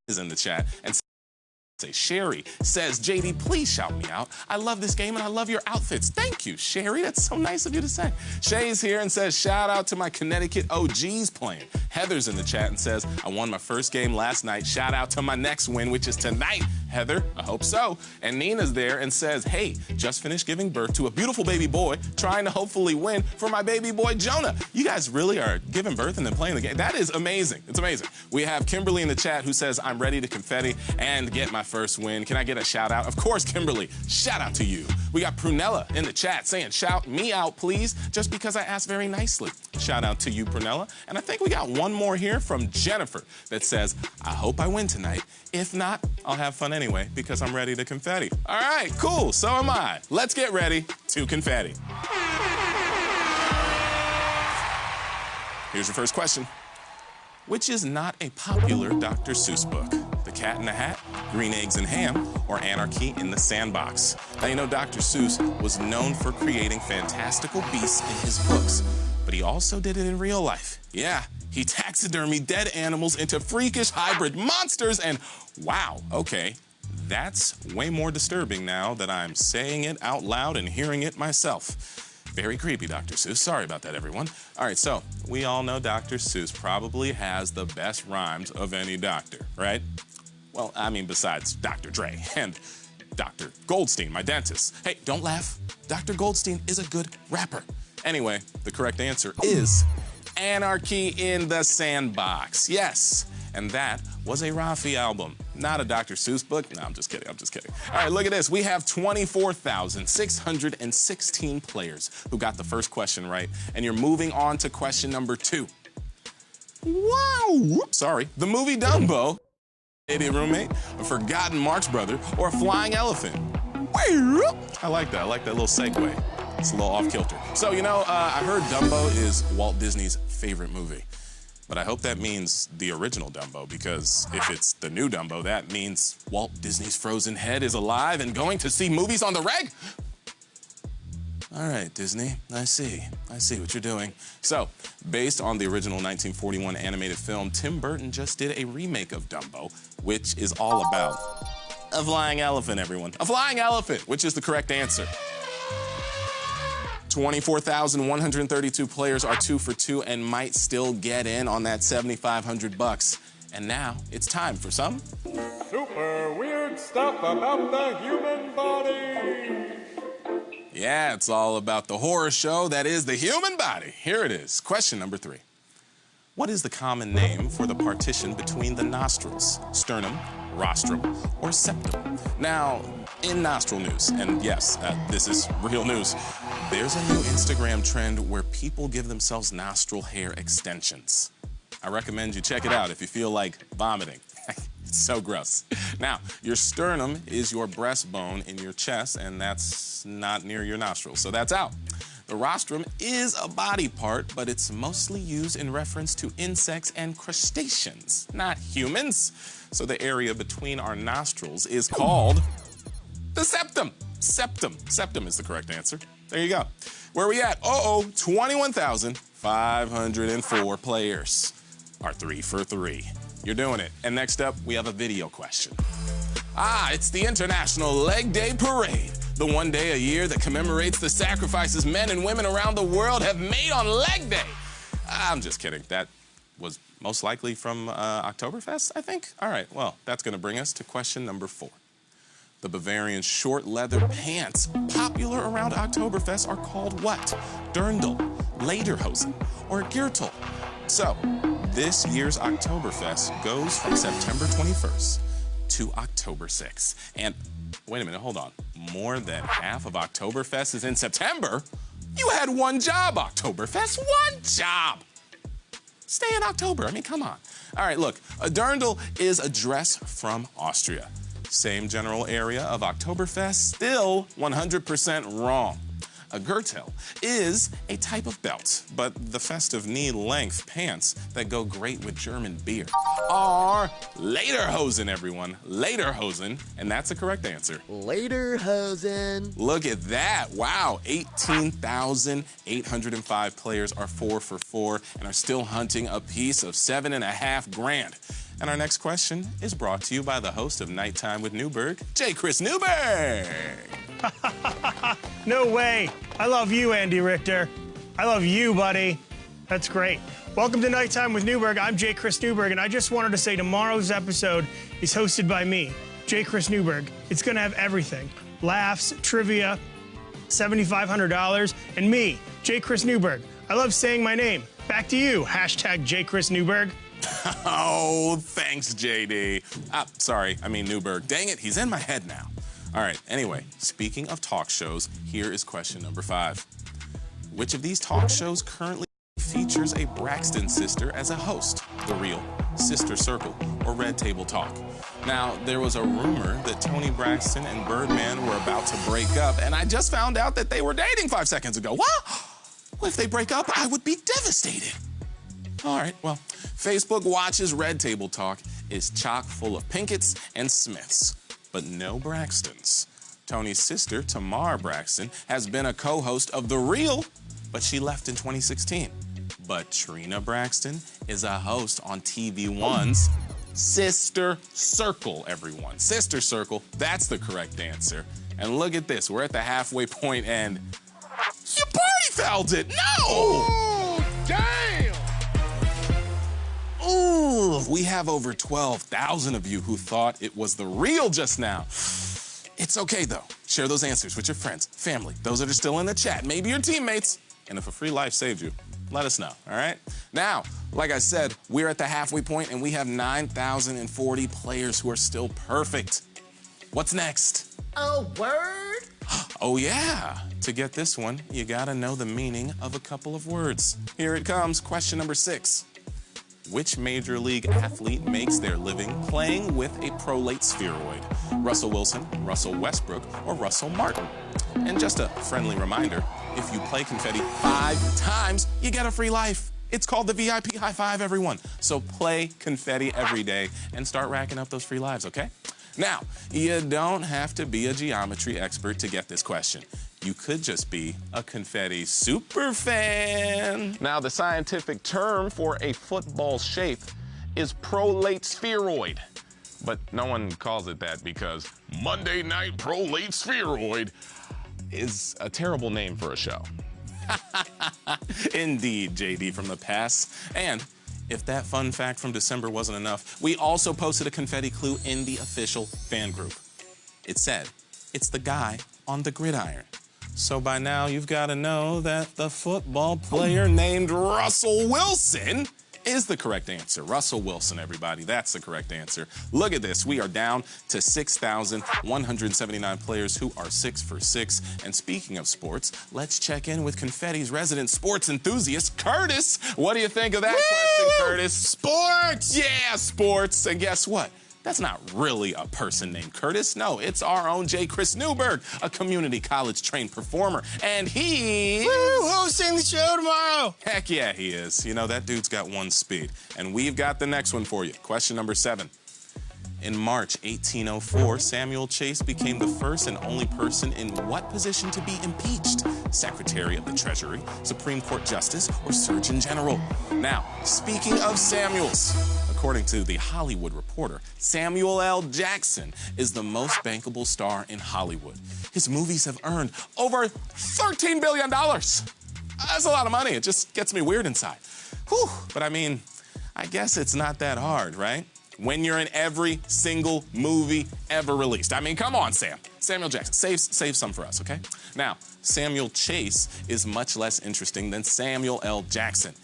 is in the chat and Sherry says, JD, please shout me out. I love this game and I love your outfits. Thank you, Sherry. That's so nice of you to say. Shay's here and says, shout out to my Connecticut OGs playing. Heather's in the chat and says, I won my first game last night. Shout out to my next win, which is tonight. Heather, I hope so. And Nina's there and says, hey, just finished giving birth to a beautiful baby boy, trying to hopefully win for my baby boy, Jonah. You guys really are giving birth and then playing the game. That is amazing. It's amazing. We have Kimberly in the chat who says, I'm ready to confetti and get my first win. Can I get a shout out? Of course, Kimberly, shout out to you. We got Prunella in the chat saying, shout me out, please, just because I asked very nicely. Shout out to you, Prunella. And I think we got one more here from Jennifer that says, I hope I win tonight. If not, I'll have fun anyway because I'm ready to confetti. All right, cool, so am I. Let's get ready to confetti. Here's your first question. Which is not a popular Dr. Seuss book? The Cat in the Hat, Green Eggs and Ham, or Anarchy in the Sandbox? Now, you know Dr. Seuss was known for creating fantastical beasts in his books, but he also did it in real life. Yeah, he taxidermied dead animals into freakish hybrid monsters and wow, okay, that's way more disturbing now that I'm saying it out loud and hearing it myself. Very creepy, Dr. Seuss. Sorry about that, everyone. All right, so we all know Dr. Seuss probably has the best rhymes of any doctor, right? Well, I mean, besides Dr. Dre and Dr. Goldstein, my dentist. Hey, don't laugh. Dr. Goldstein is a good rapper. Anyway, the correct answer is Anarchy in the Sandbox. Yes, and that was a Rafi album, not a Dr. Seuss book. No, I'm just kidding, I'm just kidding. All right, look at this. We have 24,616 players who got the first question right, and you're moving on to question number 2. Wow, whoops, sorry. The movie Dumbo, a roommate, a forgotten Marx Brother, or a flying elephant? I like that little segue. It's a little off-kilter. So, you know, I heard Dumbo is Walt Disney's favorite movie. But I hope that means the original Dumbo, because if it's the new Dumbo, that means Walt Disney's frozen head is alive and going to see movies on the reg? All right, Disney, I see what you're doing. So, based on the original 1941 animated film, Tim Burton just did a remake of Dumbo, which is all about a flying elephant, everyone. A flying elephant, which is the correct answer. 24,132 players are 2 for 2 and might still get in on that $7,500. And now it's time for some super weird stuff about the human body. Yeah, it's all about the horror show that is the human body. Here it is. Question number 3. What is the common name for the partition between the nostrils? Sternum, rostrum, or septum? Now, in nostril news, and yes, this is real news, there's a new Instagram trend where people give themselves nostril hair extensions. I recommend you check it out if you feel like vomiting. It's so gross. Now, your sternum is your breastbone in your chest, and that's not near your nostrils, so that's out. The rostrum is a body part, but it's mostly used in reference to insects and crustaceans, not humans. So the area between our nostrils is called the septum. Septum is the correct answer. There you go. Where are we at? 21,504 players are 3 for 3. You're doing it. And next up, we have a video question. It's the International Leg Day Parade, the one day a year that commemorates the sacrifices men and women around the world have made on Leg Day. I'm just kidding. That was most likely from Oktoberfest, I think. All right, well, that's going to bring us to question number 4. The Bavarian short leather pants popular around Oktoberfest are called what? Dirndl, Lederhosen, or Gürtel? So, this year's Oktoberfest goes from September 21st to October 6th. And wait a minute, hold on. More than half of Oktoberfest is in September? You had one job, Oktoberfest, one job! Stay in October, I mean, come on. All right, look, a dirndl is a dress from Austria. Same general area of Oktoberfest, still 100% wrong. A Gürtel is a type of belt, but the festive knee-length pants that go great with German beer are Lederhosen, everyone. Lederhosen, and that's the correct answer. Lederhosen. Look at that. Wow, 18,805 players are 4 for 4 and are still hunting a piece of $7.5 grand. And our next question is brought to you by the host of Nighttime with Newberg, J. Chris Newberg. No way. I love you, Andy Richter. I love you, buddy. That's great. Welcome to Nighttime with Newberg. I'm J. Chris Newberg, and I just wanted to say tomorrow's episode is hosted by me, J. Chris Newberg. It's going to have everything. Laughs, trivia, $7,500, and me, J. Chris Newberg. I love saying my name. Back to you, hashtag J. Chris Newberg. Oh, thanks, JD. Sorry, I mean Newberg. Dang it, he's in my head now. All right, anyway, speaking of talk shows, here is question number 5. Which of these talk shows currently features a Braxton sister as a host? The Real, Sister Circle, or Red Table Talk? Now, there was a rumor that Toni Braxton and Birdman were about to break up, and I just found out that they were dating 5 seconds ago. What? Well, if they break up, I would be devastated. All right, well, Facebook watches Red Table Talk is chock full of Pinketts and Smiths, but no Braxtons. Tony's sister, Tamar Braxton, has been a co-host of The Real, but she left in 2016. But Trina Braxton is a host on TV1's Sister Circle, everyone. Sister Circle, that's the correct answer. And look at this, we're at the halfway point and you party fouled it, no! Oh, damn! Ooh, we have over 12,000 of you who thought it was The Real just now. It's okay, though. Share those answers with your friends, family, those that are still in the chat, maybe your teammates. And if a free life saved you, let us know, all right? Now, like I said, we're at the halfway point, and we have 9,040 players who are still perfect. What's next? Oh, word? Oh, yeah. To get this one, you gotta know the meaning of a couple of words. Here it comes, question number 6. Which major league athlete makes their living playing with a prolate spheroid? Russell Wilson, Russell Westbrook, or Russell Martin? And just a friendly reminder, if you play Confetti 5 times, you get a free life. It's called the VIP High Five, everyone. So play Confetti every day and start racking up those free lives, okay? Now, you don't have to be a geometry expert to get this question. You could just be a Confetti super fan. Now, the scientific term for a football shape is prolate spheroid. But no one calls it that because Monday Night Prolate Spheroid is a terrible name for a show. Indeed, JD from the past. And if that fun fact from December wasn't enough, we also posted a Confetti clue in the official fan group. It said, it's the guy on the gridiron. So by now, you've got to know that the football player named Russell Wilson is the correct answer. Russell Wilson, everybody, that's the correct answer. Look at this, we are down to 6,179 players who are 6 for 6. And speaking of sports, let's check in with Confetti's resident sports enthusiast, Curtis. What do you think of that question, Curtis? Sports! Yeah, sports. And guess what? That's not really a person named Curtis. No, it's our own J. Chris Newberg, a community college-trained performer. And he's hosting the show tomorrow. Heck yeah, he is. You know, that dude's got one speed. And we've got the next one for you. Question number 7. In March 1804, Samuel Chase became the first and only person in what position to be impeached? Secretary of the Treasury, Supreme Court Justice, or Surgeon General? Now, speaking of Samuels, according to The Hollywood Reporter, Samuel L. Jackson is the most bankable star in Hollywood. His movies have earned over $13 billion. That's a lot of money. It just gets me weird inside. Whew. But I mean, I guess it's not that hard, right? When you're in every single movie ever released. I mean, come on, Sam. Samuel Jackson, save some for us, okay? Now, Samuel Chase is much less interesting than Samuel L. Jackson.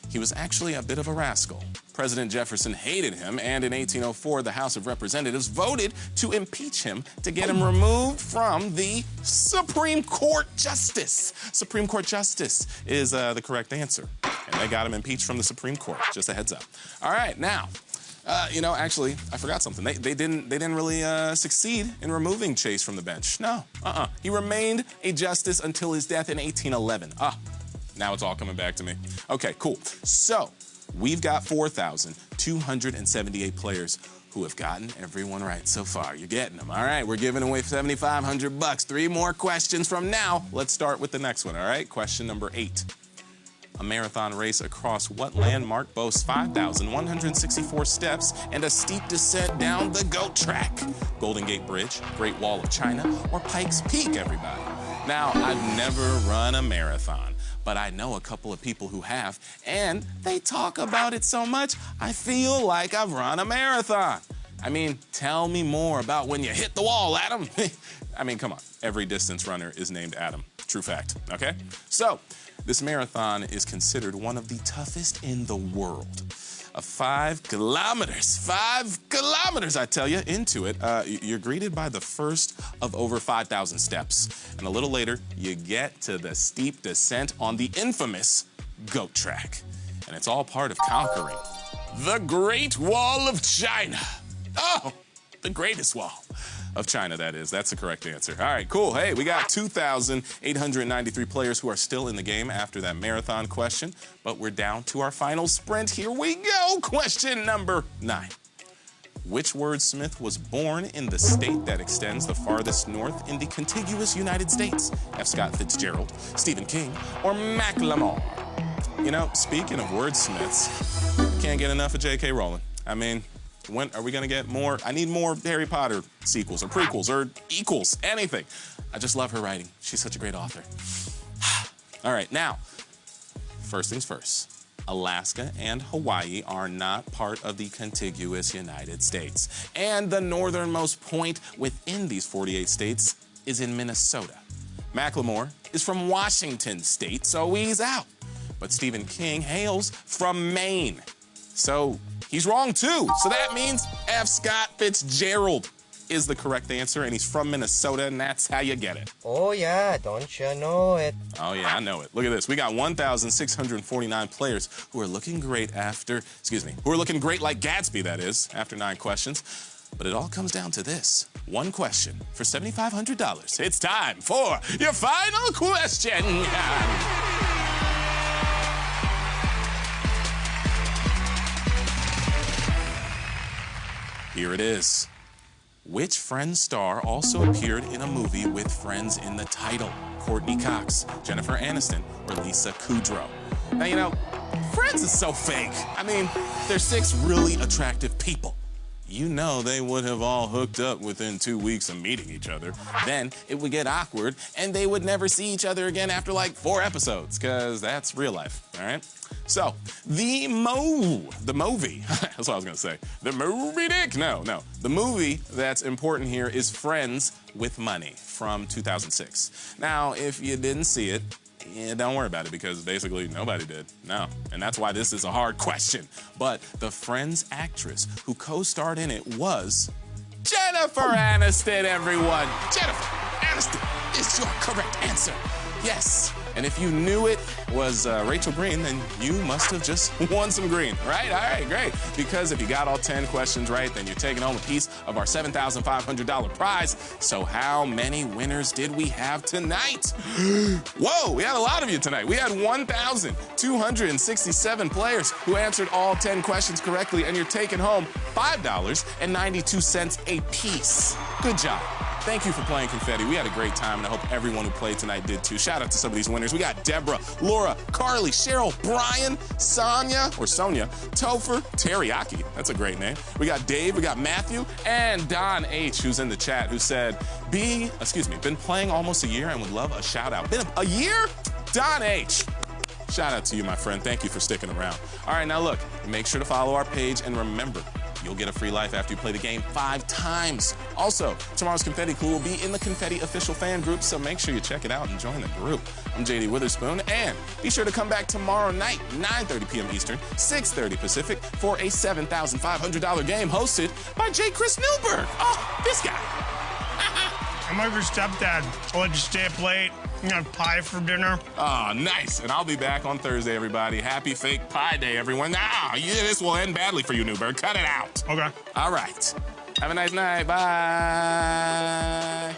He was actually a bit of a rascal. President Jefferson hated him, and in 1804, the House of Representatives voted to impeach him to get him removed from the Supreme Court Justice. Supreme Court Justice is the correct answer. And they got him impeached from the Supreme Court, just a heads up. All right, now, you know, actually, I forgot something. They didn't really succeed in removing Chase from the bench. No, He remained a justice until his death in 1811. Now it's all coming back to me. Okay, cool. So, we've got 4,278 players who have gotten everyone right so far. You're getting them. All right, we're giving away $7,500. 3 more questions from now. Let's start with the next one, all right? Question number 8. A marathon race across what landmark boasts 5,164 steps and a steep descent down the GOAT track? Golden Gate Bridge, Great Wall of China, or Pikes Peak, everybody? Now, I've never run a marathon, but I know a couple of people who have, and they talk about it so much, I feel like I've run a marathon. I mean, tell me more about when you hit the wall, Adam. I mean, come on. Every distance runner is named Adam. True fact, okay? So, this marathon is considered one of the toughest in the world. 5 kilometers, 5 kilometers, I tell you. Into it, you're greeted by the first of over 5,000 steps. And a little later, you get to the steep descent on the infamous GOAT track. And it's all part of conquering the Great Wall of China. Oh, the greatest wall of China, that is. That's the correct answer. All right, cool. Hey, we got 2,893 players who are still in the game after that marathon question, but we're down to our final sprint. Here we go. Question number 9. Which wordsmith was born in the state that extends the farthest north in the contiguous United States? F. Scott Fitzgerald, Stephen King, or Macklemore? You know, speaking of wordsmiths, can't get enough of J.K. Rowling. I mean, when are we gonna get more? I need more Harry Potter sequels or prequels or equals, anything. I just love her writing. She's such a great author. All right, now, first things first. Alaska and Hawaii are not part of the contiguous United States. And the northernmost point within these 48 states is in Minnesota. Macklemore is from Washington State, so he's out. But Stephen King hails from Maine. So he's wrong too. So that means F. Scott Fitzgerald is the correct answer, and he's from Minnesota, and that's how you get it. Oh yeah, don't you know it? Oh yeah, I know it. Look at this. We got 1,649 players who are looking great who are looking great like Gatsby, that is, after 9 questions. But it all comes down to this. 1 question for $7,500. It's time for your final question. Here it is. Which Friends star also appeared in a movie with Friends in the title? Courtney Cox, Jennifer Aniston, or Lisa Kudrow? Now, you know, Friends is so fake. I mean, they're 6 really attractive people. You know they would have all hooked up within 2 weeks of meeting each other. Then it would get awkward, and they would never see each other again after like 4 episodes, because that's real life, all right? So, the movie, that's what I was gonna say. The movie dick? No. The movie that's important here is Friends with Money from 2006. Now, if you didn't see it, yeah, don't worry about it, because basically nobody did. No. And that's why this is a hard question. But the Friends actress who co-starred in it was Jennifer Aniston, everyone. Jennifer Aniston is your correct answer. Yes. And if you knew it was Rachel Green, then you must have just won some green, right? All right, great. Because if you got all 10 questions right, then you're taking home a piece of our $7,500 prize. So how many winners did we have tonight? Whoa, we had a lot of you tonight. We had 1,267 players who answered all 10 questions correctly, and you're taking home $5.92 a piece. Good job. Thank you for playing Confetti. We had a great time, and I hope everyone who played tonight did too. Shout out to some of these winners. We got Deborah, Laura, Carly, Cheryl, Brian, Sonia, Topher, Teriyaki. That's a great name. We got Dave, we got Matthew, and Don H, who's in the chat, who said, been playing almost a year and would love a shout out. Been a year? Don H. Shout out to you, my friend. Thank you for sticking around. All right, now look, make sure to follow our page, and remember, you'll get a free life after you play the game 5 times. Also, tomorrow's Confetti Clue will be in the Confetti official fan group, so make sure you check it out and join the group. I'm JD Witherspoon, and be sure to come back tomorrow night, 9:30 p.m. Eastern, 6:30 Pacific, for a $7,500 game hosted by J. Chris Newberg. Oh, this guy. I'm like your stepdad. I'll let you stay up late. You have pie for dinner. Oh, nice. And I'll be back on Thursday, everybody. Happy Fake Pie Day, everyone. This will end badly for you, Newberg. Cut it out. Okay. All right. Have a nice night. Bye.